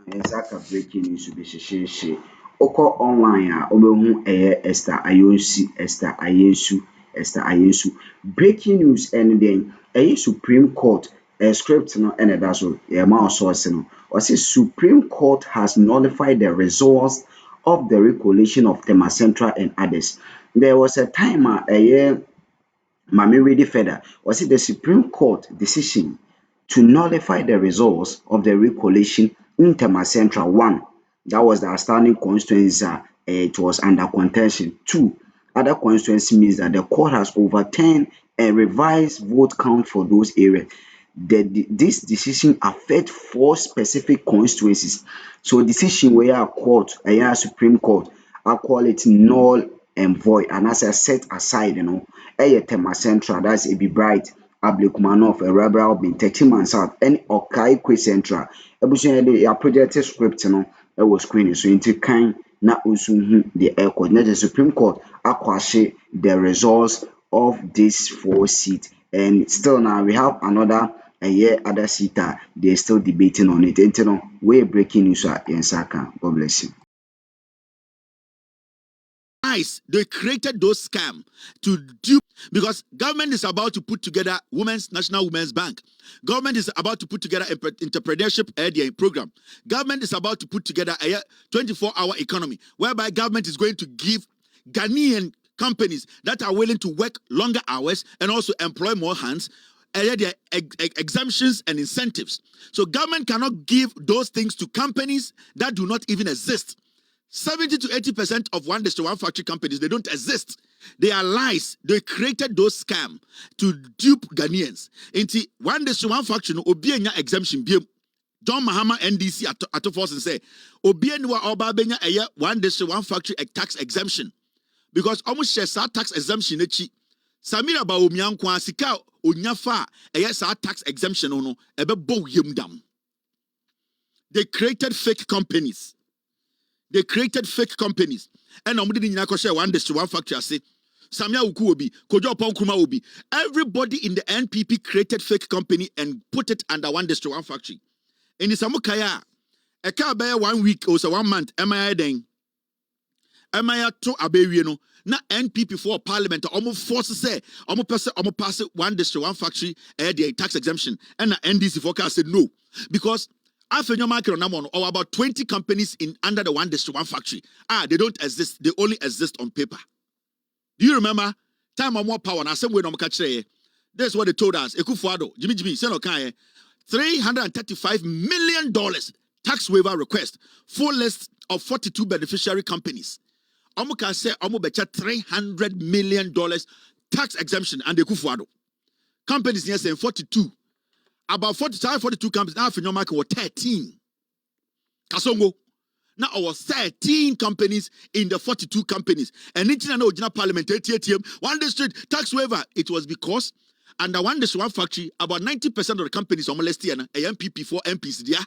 Exactly breaking news be she. Oko online obehu Esther Ayensu. Breaking news and then Supreme Court script no and that's so my source no. Or say Supreme Court has nullified the results of the recollation of Tema Central and others. There was a time Mami read further. Was it the Supreme Court decision to nullify the results of the recollation in Tema Central? One, that was the outstanding constituency. It was under contention. Two, other constituency means that the court has overturned a revised vote count for those areas. This decision affect four specific constituencies. So decision where a court, a Supreme Court, I call it null and void, and as I set aside, Tema Central, that's a be bright. Ablekuma North, a rebel been 13 months out, and Okai Central. Ebusually, a projected script, was screening. So, into kind, na usuhu the air court. Now, the Supreme Court acquashe the results of these four seats, and still now we have another a year other seat. They're still debating on it. And we're breaking news in Saka. God bless you. They created those scams to dupe, because government is about to put together National Women's Bank. Government is about to put together entrepreneurship program. Government is about to put together a 24-hour economy, whereby government is going to give Ghanaian companies that are willing to work longer hours and also employ more hands their exemptions and incentives. So government cannot give those things to companies that do not even exist. 70 to 80% of one district, one factory companies, they don't exist. They are lies. They created those scams to dupe Ghanaians. Into one district, one factory, obienya exemption. John Mahama NDC at force and say, obienwa oba benya eye one district, one factory tax exemption. Because almost share sa tax exemption echi. Samira ba omiankwa sika onyafa eye sa tax exemption ono ebe bo yemdam. They created fake companies. And share one district, one factory. I say, Samia Uku will be, Kojo Ponkruma will be. Everybody in the NPP created fake company and put it under one district, one factory. In the Samukaya, a car by 1 week or so 1 month, am I then? Am I to Aberiano? Na NPP for parliament, almost force to say, almost pass it one district, one factory, the tax exemption. And the NDC forecast said no. Because after your market on or about 20 companies in under the one district, one factory. They don't exist. They only exist on paper. Do you remember? Time or more power. And I said, we don't catch it. That's what they told us. Ekufuado, Jimmy, send $335 million tax waiver request. Full list of 42 beneficiary companies. Omuka say becha $300 million tax exemption and Ekufuado. Companies here saying 42. About 42 companies now in your market were 13. Kasongo. Now our 13 companies in the 42 companies. And in the original parliament, ATM, one district tax waiver. It was because under one district, one factory, about 90% of the companies are molested and a MPP for MPs dia.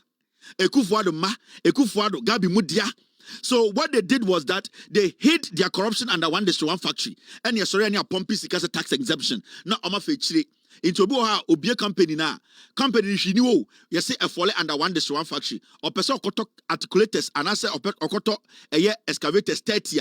Ekufuado Gabi Mudia. So what they did was that they hid their corruption under one district, one factory. And you're sorry, and your pumping because a tax exemption. Now I'm into Obia company na company she knew you say a fall under one district one factory or person okoto articulators and I say okoto excavators 30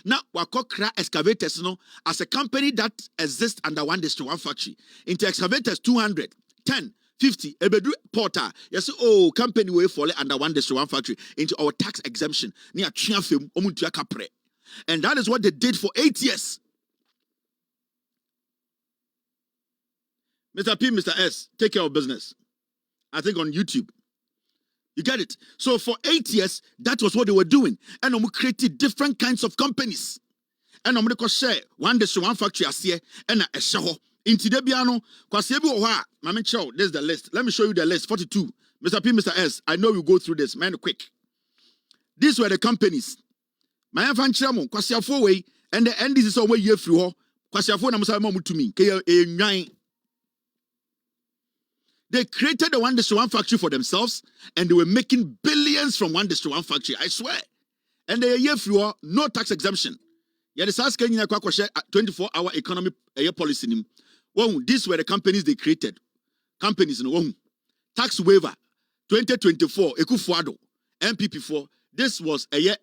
now wakokra excavators no as a company that exists under one district one factory into excavators 200 10 50 ebedu porter you say company way fall under one district one factory into our tax exemption near triafem omuntu akapre, and that is what they did for 8 years. Mr. P, Mr. S, take care of business. I think on YouTube. You get it? So for 8 years, that was what they were doing. And we created different kinds of companies. And I'm going to share one district, one factory, and a show. In Tidebiano, this is the list. Let me show you the list. 42. Mr. P, Mr. S, I know you go through this, man, quick. These were the companies. My fan chairman, Kwasiafo way, and the NDC is away year through. Kwasiafo namusa to me. They created the one district one factory for themselves, and they were making billions from one district one factory. I swear. And they are here for no tax exemption. Yeah, the SAS Kenya 24-hour economic policy. These were the companies they created. Companies in tax waiver 2024. Ekufuado MPP4, this was a year,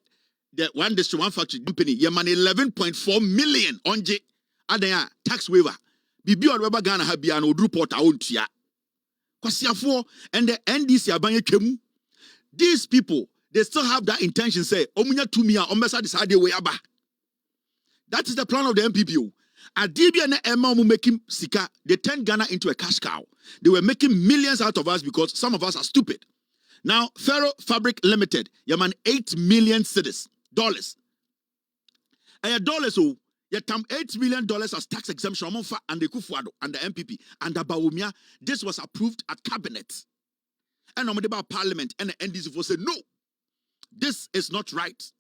the one district, one factory company, your money 11.4 million on J. Adaya tax waiver. Bibi or Rubber Ghana have been an report out here. Kwasiafo and the NDC abanye kemu. These people, they still have that intention. Say, omunya tumia ombesa decide way aba. That is the plan of the MPP. Adibia and Emma making sika. They turned Ghana into a cash cow. They were making millions out of us because some of us are stupid. Now, Ferro Fabric Limited, yaman 8 million cedis, dollars. And dollars, so you tam $8 million as tax exemption and the Kufuado and the MPP and the Bawumia. This was approved at cabinet. And about parliament and the NDC for say no, this is not right.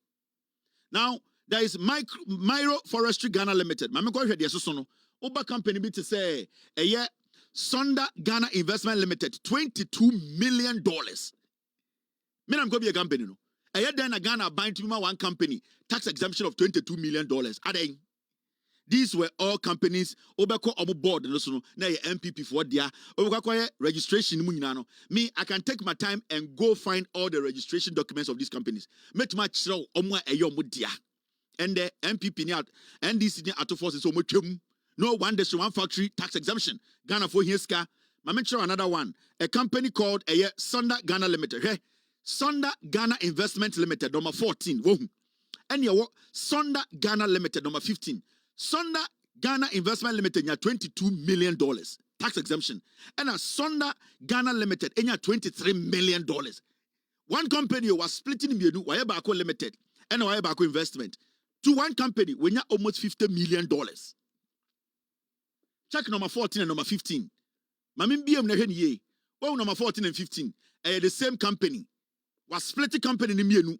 Now there is Micro Forestry Ghana Limited. Mama go ahead, yes, so Oba company be to say a year Sonda Ghana Investment Limited, $22 million. Me I'm going to be a company no. A year then a Ghana buying to one company tax exemption of $22 million. Adeng. These were all companies. Obeko omo board no so no na MPP for dia. Obeko registration mu nyina no. Me I can take my time and go find all the registration documents of these companies. Metuma chiro omo eyo mo dia. And the MPP ni NDC ni ato forces so mo twem. No one district, one factory tax exemption. Ghana for Hinska. Ma mention another one. A company called Sonda Ghana Limited. Hey, Sonda Ghana Investment Limited number 14. Whoa. And your Sonda Ghana Limited number 15. Sonda Ghana Investment Limited nya $22 million tax exemption. And a Sonda Ghana Limited nya $23 million. One company was splitting in the Wayabako Limited and Wayabako Investment. To one company, we nya almost $50 million. Check number 14 and number 15. Mamin BM nehen ye. Oh, number 14 and 15. The same company. Was splitting company in Mienu.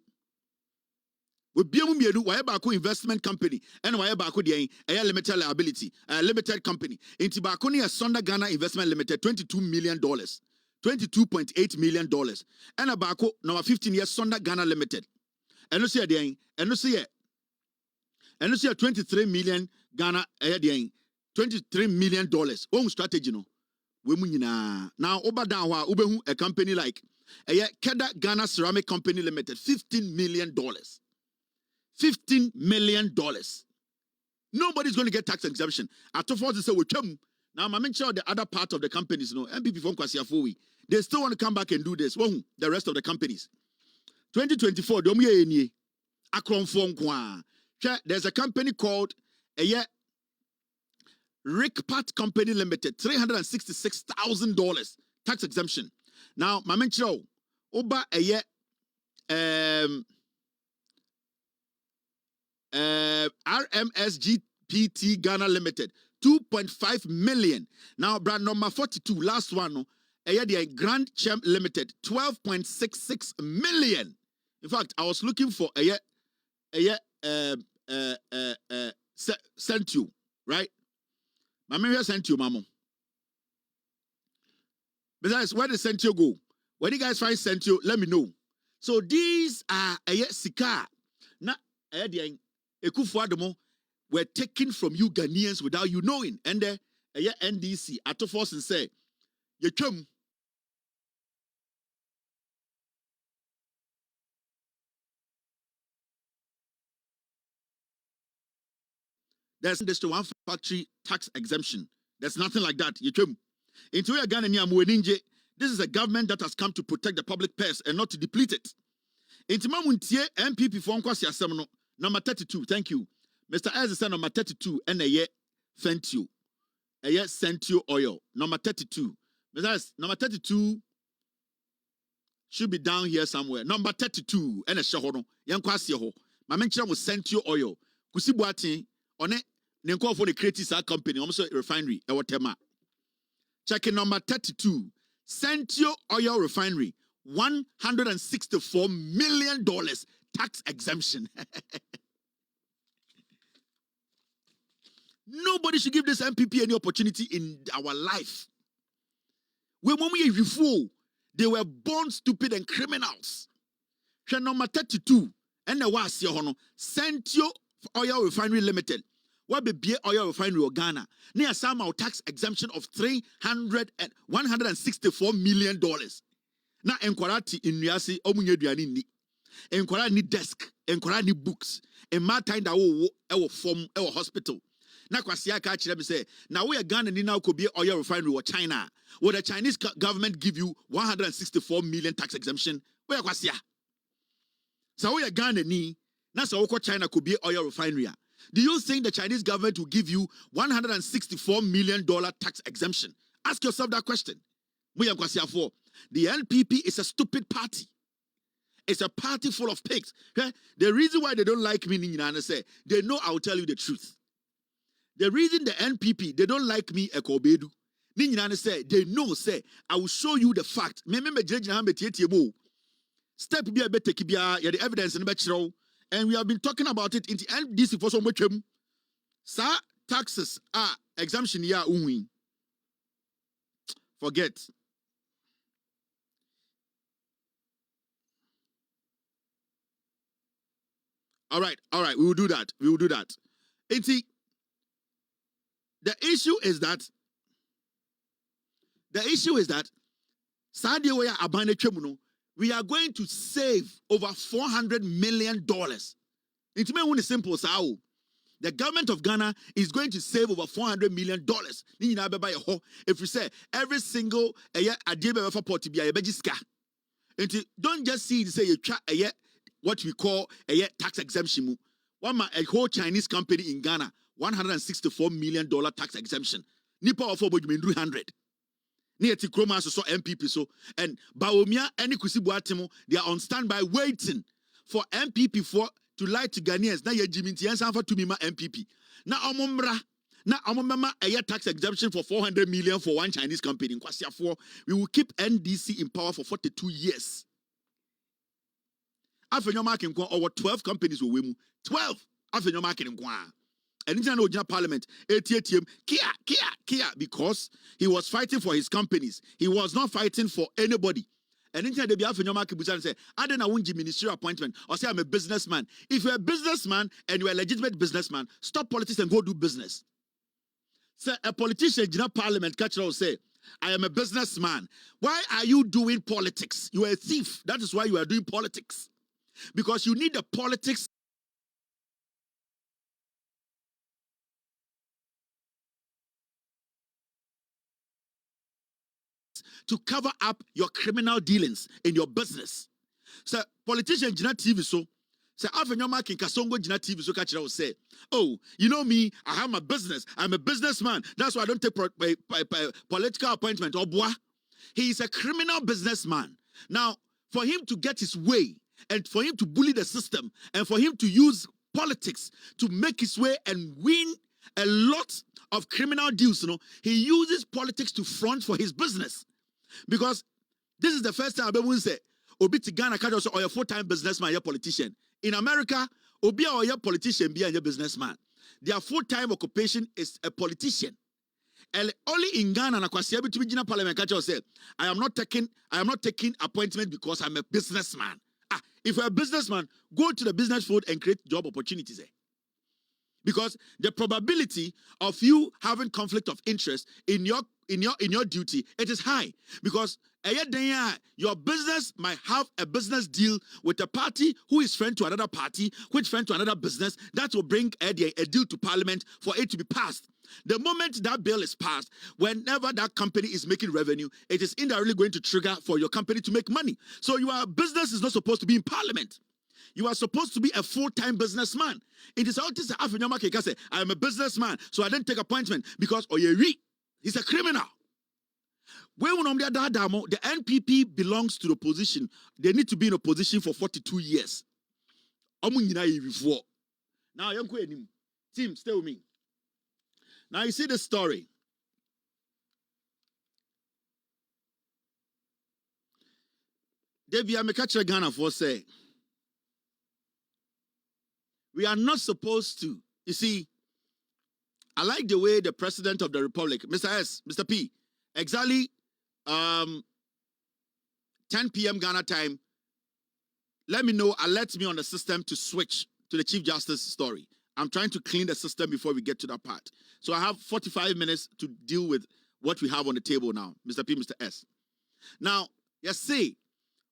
We BM Mienu, Wayabako Investment Company, and Wayabako a limited liability, a limited company. In Tibaconi, a Sonda Ghana Investment Limited, $22 million. $22.8 million. And a Bako, number 15 years, Sonda Ghana Limited. And you see a 23 million Ghana $23 million. Own strategy no. Now over down ubehu a company like Keda Ghana Ceramic Company Limited, $15 million. $15 million. Nobody's going to get tax exemption. At all to say we come. Now I'm sure the other part of the companies, MPP from Kwasiafowi, they still want to come back and do this. Well, the rest of the companies. 2024, Akroma. There's a company called Rickpat Company Limited, $366,000 tax exemption. Now, Mamencho, Oba RMSGPT Ghana Limited, $2.5 million. Now, brand number 42, last one, the Grand Champ Limited, $12.66 million. In fact, I was looking for sent you, right? Mama sent you, Mamo. Besides, where did sent you go? When you guys find sent you, let me know. So these are sika. Na Ekufuadomo were taken from you Ghanaians without you knowing. And the NDC at force and say, you come. There's this to one factory tax exemption. There's nothing like that. You come. Into a Ghana, this is a government that has come to protect the public purse and not to deplete it. Into Mamuntie MPP for Nkwasi number 32. Thank you. Mr. Ezra number 32 and a year sent you. A year sent you oil. Number 32. Mr. Number 32 should be down here somewhere. Number 32 and a shahono. Yankwasi ho. My mention was sent you oil. Kusibuati on it. Nenko for the creative company. Also refinery. Tema. Checking number 32. Centr Oil Refinery. $164 million tax exemption. Nobody should give this MPP any opportunity in our life. When we fool, they were born stupid and criminals. Number 32, and the was your honor, Centr Oil Refinery Limited. What be oil refinery or Ghana? Near some tax exemption of $164 million. Na enquirati in Niasi omunye duani ni. Enkwara ni desk, enkwara ni books. In my time that we form our hospital. Na kwasi aka kire me say, na we Ghana ni now could be oil refinery or China. Would the Chinese government give you 164 million tax exemption? Where kwasi? So we Ghana ni na so China could be oil refinery. Do you think the Chinese government will give you $164 million tax exemption? Ask yourself that question. The NPP is a stupid party. It's a party full of pigs. Okay? The reason why they don't like me, they know I'll tell you the truth. The reason the NPP, they don't like me, Ekobedu, they know, say, I will show you the fact. Step be a better, the evidence in the and we have been talking about it in the NDC for so much. Sir, taxes are exemption here. Forget. All right. We will do that. And see, the issue is that we are going to save over $400 million. It's me simple. The government of Ghana is going to save over $400 million. If we say every single don't just see say you try what we call a tax exemption. A whole Chinese company in Ghana, $164 million tax exemption. Nipa of 300. Near Akroma so MPP so and Baomia and Kusibuatimo, they are on standby waiting for MPP for to lie to Ghanaians. Now you're Jimmy Tiansan for to be my MPP. Now Amomra a tax exemption for 400 million for one Chinese company in Kwasia 4. We will keep NDC in power for 42 years. After your marking over 12 companies will win 12 after your marking and international parliament, ATM, Kia, because he was fighting for his companies. He was not fighting for anybody. And inside the Biafra your market and say, I don't know ministerial appointment or say I'm a businessman. If you're a businessman and you're a legitimate businessman, stop politics and go do business. So a politician in parliament catch will say, I am a businessman. Why are you doing politics? You are a thief. That is why you are doing politics. Because you need the politics to cover up your criminal dealings in your business. So politician Jina TV so after your marking Kasongo Jina TV so catch will say, oh, you know me, I have my business. I'm a businessman. That's why I don't take political appointment or bois. He is a criminal businessman. Now, for him to get his way and for him to bully the system and for him to use politics to make his way and win a lot of criminal deals, he uses politics to front for his business. Because this is the first time I will say, Obi to Ghana catch also or a full-time businessman, a politician. In America, Obi or a politician be a businessman. Their full-time occupation is a politician. And only in Ghana, to be parliament catch say, I am not taking appointment because I'm a businessman. If you're a businessman, go to the business field and create job opportunities there. Because the probability of you having conflict of interest in your duty, it is high. Because your business might have a business deal with a party who is friend to another party, which friend to another business, that will bring a deal to parliament for it to be passed. The moment that bill is passed, whenever that company is making revenue, it is indirectly going to trigger for your company to make money. So your business is not supposed to be in parliament. You are supposed to be a full-time businessman. It is all this say, I am a businessman, so I didn't take appointment because he's a criminal. The NPP belongs to the opposition. They need to be in opposition for 42 years. Now, team, stay with me. Now, you see the story. Debbie, I'm a catcher Ghana for say. We are not supposed to. You see, I like the way the President of the Republic, Mr. S, Mr. P, exactly 10 p.m. Ghana time, let me know, alert me on the system to switch to the Chief Justice story. I'm trying to clean the system before we get to that part. So I have 45 minutes to deal with what we have on the table now, Mr. P, Mr. S. Now, yes, say,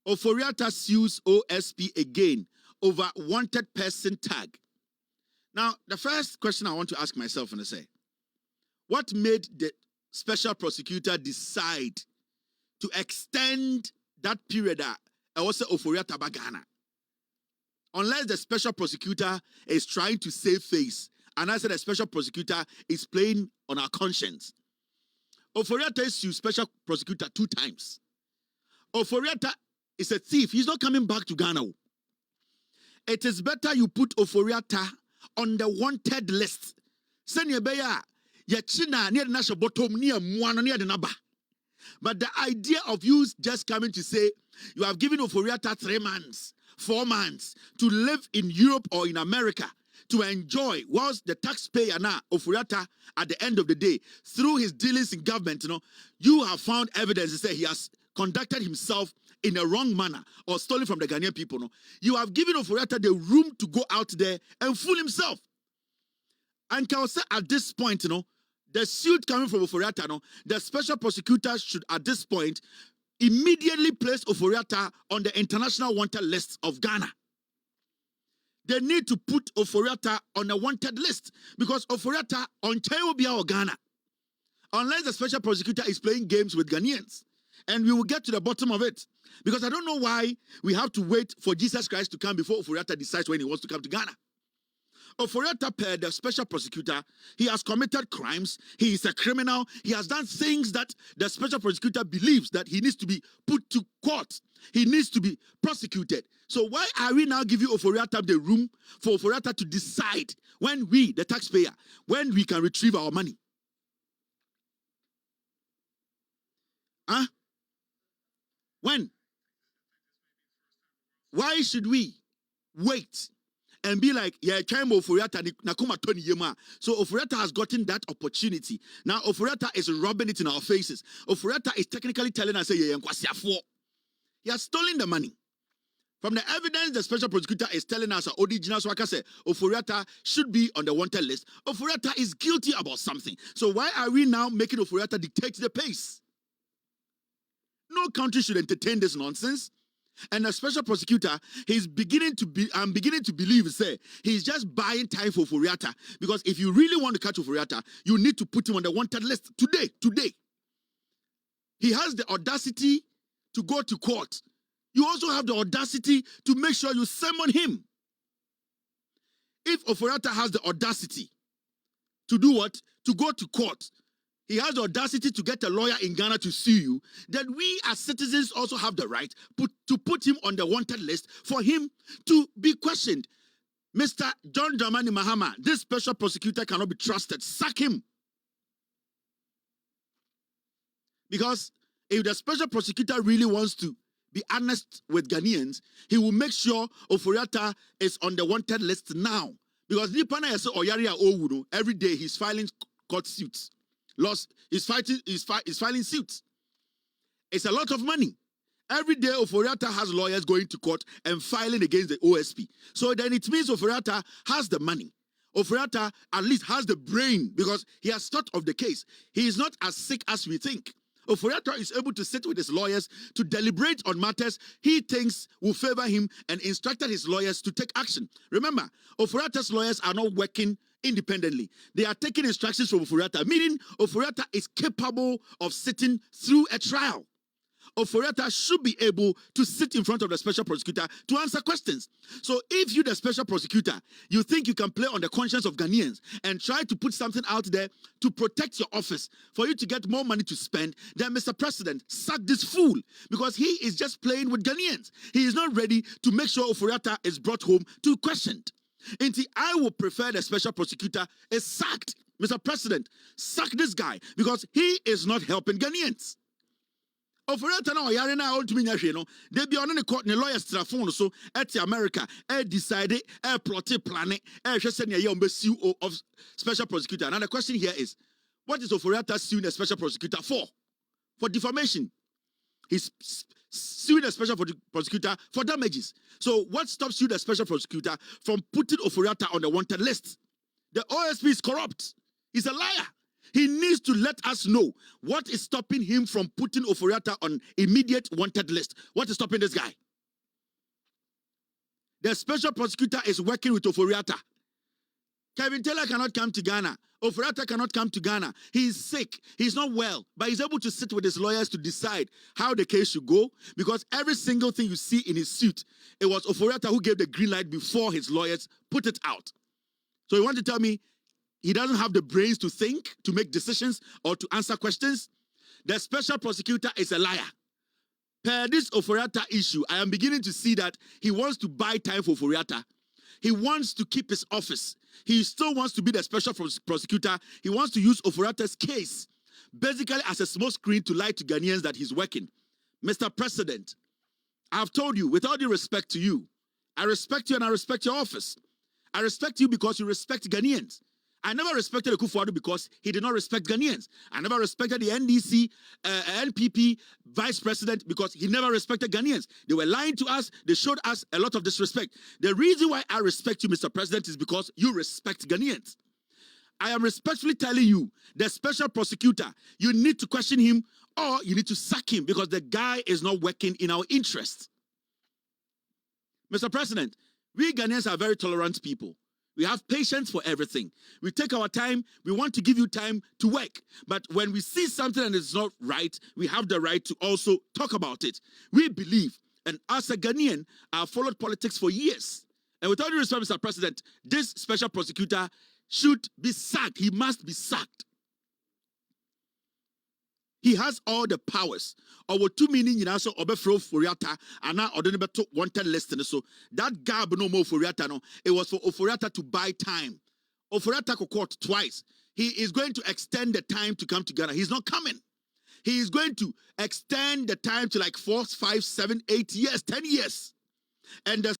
Ofori-Atta sues OSP again over wanted person tag. Now, the first question I want to ask myself and say, what made the special prosecutor decide to extend that period also Ofori-Atta Bagana? Unless the special prosecutor is trying to save face, and I said the special prosecutor is playing on our conscience. Ofori-Atta sued special prosecutor 2 times. Ofori-Atta is a thief. He's not coming back to Ghana. It is better you put Ofori-Atta on the wanted list. But the idea of you just coming to say you have given Ofori-Atta 3 months, 4 months to live in Europe or in America to enjoy, whilst the taxpayer now, Ofori-Atta, at the end of the day, through his dealings in government, you have found evidence to say he has conducted himself in a wrong manner or stolen from the Ghanaian people. You have given Ofori-Atta the room to go out there and fool himself. And can I say at this point, the suit coming from Ofori-Atta, the special prosecutor should at this point immediately place Ofori-Atta on the international wanted list of Ghana. They need to put Ofori-Atta on a wanted list because Ofori-Atta on Chayobia or Ghana, unless the special prosecutor is playing games with Ghanaians. And we will get to the bottom of it. Because I don't know why we have to wait for Jesus Christ to come before Ofori-Atta decides when he wants to come to Ghana. Ofori-Atta, per the special prosecutor, he has committed crimes. He is a criminal. He has done things that the special prosecutor believes that he needs to be put to court. He needs to be prosecuted. So why are we now giving Ofori-Atta the room for Ofori-Atta to decide when we, the taxpayer, when we can retrieve our money? Huh? When? Why should we wait and be like, yeah, Ofori-Atta nakuma Tony Yema. So Ofori-Atta has gotten that opportunity. Now Ofori-Atta is rubbing it in our faces. Ofori-Atta is technically telling us, he has stolen the money. From the evidence, the special prosecutor is telling us, Ofori-Atta should be on the wanted list. Ofori-Atta is guilty about something. So why are we now making Ofori-Atta dictate the pace? No country should entertain this nonsense. And the special prosecutor, I'm beginning to believe, he's just buying time for Ofori-Atta. Because if you really want to catch Ofori-Atta, you need to put him on the wanted list today. He has the audacity to go to court. You also have the audacity to make sure you summon him. If Ofori-Atta has the audacity to do what? To go to court, he has the audacity to get a lawyer in Ghana to sue you, then we as citizens also have the right to put him on the wanted list for him to be questioned. Mr. John Dramani Mahama, this special prosecutor cannot be trusted. Sack him. Because if the special prosecutor really wants to be honest with Ghanaians, he will make sure Ofori-Atta is on the wanted list now. Because every day he's filing court suits. He's filing suits. It's a lot of money. Every day Ofori-Atta has lawyers going to court and filing against the OSP. So then it means Ofori-Atta has the money. Ofori-Atta at least has the brain because he has thought of the case. He is not as sick as we think. Ofori-Atta is able to sit with his lawyers to deliberate on matters he thinks will favor him and instructed his lawyers to take action. Remember, Ofori-Atta's lawyers are not working independently. They are taking instructions from Ofori-Atta, meaning Ofori-Atta is capable of sitting through a trial. Ofori-Atta should be able to sit in front of the special prosecutor to answer questions. So if you, the special prosecutor, you think you can play on the conscience of Ghanaians and try to put something out there to protect your office for you to get more money to spend, then Mr. President, sack this fool because he is just playing with Ghanaians. He is not ready to make sure Ofori-Atta is brought home to questioned. Indeed, I would prefer the special prosecutor is sacked. Mr. President, sack this guy because he is not helping Ghanaians. Ofori-Atta na oyare na ultimi nya hwe no they be on the court ne lawyers trafon so at America decide plot plan hwe se ne ye on be CEO of special prosecutor. Now the question here is, what is Ofori-Atta suing a special prosecutor for? For defamation. He's suing a special prosecutor for damages. So what stops you, the special prosecutor, from putting Ofori-Atta on the wanted list? The OSP is corrupt. He's a liar. He needs to let us know what is stopping him from putting Ofori-Atta on immediate wanted list. What is stopping this guy? The special prosecutor is working with Ofori-Atta. Kevin Taylor cannot come to Ghana. Ofori-Atta cannot come to Ghana. He is sick. He's not well. But he's able to sit with his lawyers to decide how the case should go. Because every single thing you see in his suit, it was Ofori-Atta who gave the green light before his lawyers put it out. So you want to tell me he doesn't have the brains to think, to make decisions, or to answer questions? The special prosecutor is a liar. Per this Ofori-Atta issue, I am beginning to see that he wants to buy time for Ofori-Atta. He wants to keep his office. He still wants to be the special prosecutor. He wants to use Ofori-Atta's case basically as a small screen to lie to Ghanaians that he's working. Mr. President, I've told you, with all due respect to you, I respect you and I respect your office. I respect you because you respect Ghanaians. I never respected Akufo-Addo because he did not respect Ghanaians. I never respected the NDC, NPP vice president because he never respected Ghanaians. They were lying to us. They showed us a lot of disrespect. The reason why I respect you, Mr. President, is because you respect Ghanaians. I am respectfully telling you, the special prosecutor, you need to question him or you need to sack him because the guy is not working in our interests. Mr. President, we Ghanaians are very tolerant people. We have patience for everything. We take our time. We want to give you time to work. But when we see something and it's not right, we have the right to also talk about it. We believe, and as a Ghanaian, I've followed politics for years. And with all due respect, Mr. President, this special prosecutor should be sacked. He must be sacked. He has all the powers. Or 2 million so obefro Ofori-Atta and now beto wanted list. So that gab no more Ofori-Atta no. It was for Ofori-Atta to buy time. Ofori-Atta court twice. He is going to extend the time to come to Ghana. He's not coming. He is going to extend the time to like 4, 5, 7, 8 years, 10 years. And the